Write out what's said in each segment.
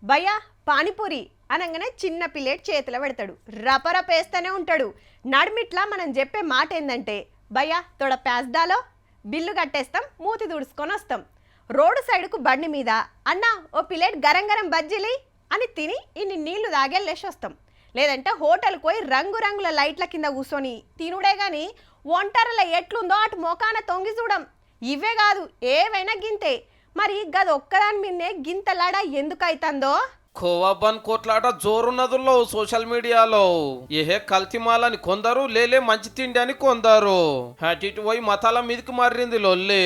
భయ్యా పానీపూరి అనగానే చిన్న ప్లేట్ చేతిలో పెడతాడు, రపరపేస్తూనే ఉంటాడు. నడిమిట్లా మనం చెప్పే మాట ఏంటంటే, భయ్యా తోడ ప్యాస్డాలో బిల్లు కట్టేస్తాం, మూతి తుడుచుకొని వస్తాం. రోడ్డు సైడ్కు బండి మీద అన్న ఓ ప్లేట్ గరం గరం బజ్జీలి అని తిని ఇన్ని నీళ్లు తాగేళ్ళేసి వస్తాం. లేదంటే హోటల్కి పోయి రంగురంగుల లైట్ల కింద కూర్చొని తినుడే కానీ ఒంటరిల ఎట్లుందో అటు మోకాన తొంగి చూడం. ఇవే కాదు ఏవైనా గింతే. మరి గది ఒక్కదాని మీదనే గింతలాడ ఎందుకు అవుతుందో. కోవాబన్ కోట్లాట జోరున్నదుల్లో సోషల్ మీడియాలో ఏహే కల్తీమాలని కొందరు, లేలే మంచి తిండి అని కొందరు. అటు ఇటు పోయి మతాల మీదకి మారింది లొల్లి.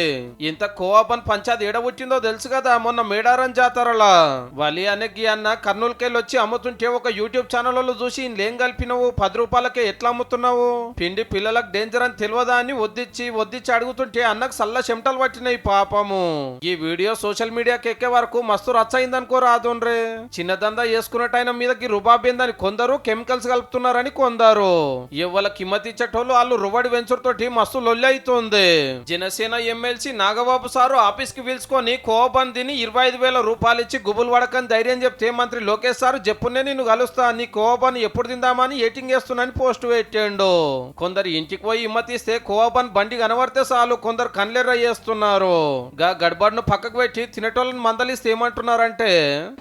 ఇంత కోవాబన్ పంచాయతీ ఏడబుట్టిందో తెలుసు కదా, మొన్న మేడారం జాతరలా వలి అనే గీ అన్న కర్నూలుకెళ్ళి వచ్చి అమ్ముతుంటే ఒక యూట్యూబ్ ఛానల్లో చూసి ఇంకేం కలిపినవు, 10 రూపాయలకే ఎట్లా అమ్ముతున్నావు, పిండి పిల్లలకు డేంజర్ అని తెలియదా అని వద్దిచ్చి అడుగుతుంటే అన్నకు సల్ల చెమటలు పట్టినాయి పాపము. ఈ వీడియో సోషల్ మీడియాకి ఎక్కే వరకు మస్తు రచ్చయిందనుకో రాదుండ్రే. చిన్న దందా చేసుకున్నట్టయిన మీదకి రుబాబిందని కొందరు, కెమికల్స్ కలుపుతున్నారని కొందరు. ఇవాళ కిమ్మతి ఇచ్చేటోళ్ళు వాళ్ళు రుబడి వెంచర్ తోటి మస్తు లొల్లి అవుతుంది. Janasena MLC Nagababu sir office కి పిలుచుకొని కోవబన్ తిని 25,000 రూపాయలు ఇచ్చి గుబులు పడకని ధైర్యం చెప్తే మంత్రి లోకేష్ సారు చెప్పునే నిన్ను కలుస్తా, నీ కోవబన్ ఎప్పుడు తిందామని ఏటింగ్ చేస్తున్నాని పోస్ట్ పెట్టాడు. కొందరు ఇంటికి పోయి ఇమ్మతిస్తే కోవబన్ బండి కనబడితే చాలు కొందరు కన్లెర్ర చేస్తున్నారు. గడబడ్ను పక్కకు పెట్టి తినేటోళ్ళని మందలిస్తే ఏమంటున్నారంటే,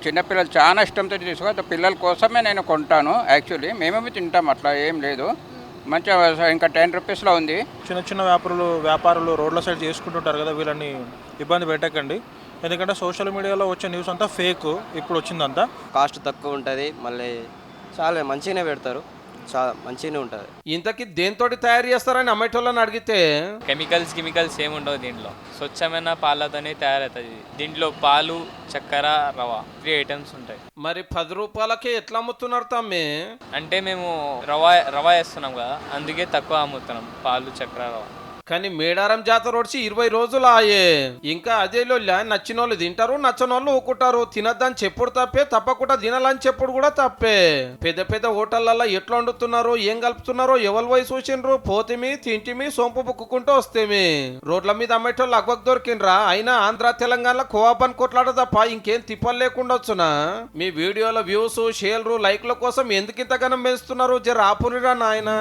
చిన్నపిల్లలు చాలా ఇష్టంతో తీసుకో, పిల్లల కోసమే నేను కొంటాను. యాక్చువల్లీ మేమేమి తింటాం, అట్లా ఏం లేదు. మంచిగా ఇంకా 10 రూపీస్లో ఉంది. చిన్న చిన్న వ్యాపారులు రోడ్ల సైడ్ చేసుకుంటుంటారు కదా, వీళ్ళని ఇబ్బంది పెట్టకండి. ఎందుకంటే సోషల్ మీడియాలో వచ్చే న్యూస్ అంతా ఫేక్. ఇప్పుడు వచ్చిందంతా కాస్ట్ తక్కువ ఉంటుంది, మళ్ళీ చాలా మంచిగానే పెడతారు, చాలా మంచిగానే ఉంటుంది. ఇంతకీ దేంతోటి తయారు చేస్తారని అమ్మేటోళ్ళని అడిగితే, కెమికల్స్ ఏముండవు దీంట్లో, స్వచ్ఛమైన పాలతోనే తయారవుతుంది. దీంట్లో పాలు, చక్కెర, రవ 3 ఐటమ్స్ ఉంటాయి. మరి 10 రూపాయలకే ఎట్లా అమ్ముతున్నారు తమ్మి? అంటే మేము రవ వేస్తున్నాం కదా, అందుకే తక్కువ అమ్ముతున్నాం, పాలు, చక్కెర, రవ. కానీ మేడారం జాతర వచ్చి 20 రోజులు ఆయే. ఇంకా అదే నచ్చిన వాళ్ళు తింటారు, నచ్చని వాళ్ళు ఊకుంటారు. తినద్దని చెప్పుడు తప్పే, తప్పకుండా తినాలని చెప్పుడు కూడా తప్పే. పెద్ద పెద్ద హోటళ్లలో ఎట్లా వండుతున్నారో, ఏం కలుపుతున్నారో ఎవరు పోయి చూసిండ్రు. పోతిమి, తింటిమి, సోంపు బుక్కుంటూ వస్తేమి. రోడ్ల మీద అమ్మేటోళ్ళు అగ్వకు దొరికిండ్రా. అయినా ఆంధ్ర తెలంగాణలో కోవాబన్ కొట్లాట తప్ప ఇంకేం తిప్పలు లేకుండా వచ్చునా. మీ వీడియోల వ్యూస్, షేర్లు, లైక్ల కోసం ఎందుకు ఇంతగానం పెంచుతున్నారు? జర ఆపునిరా నాయన.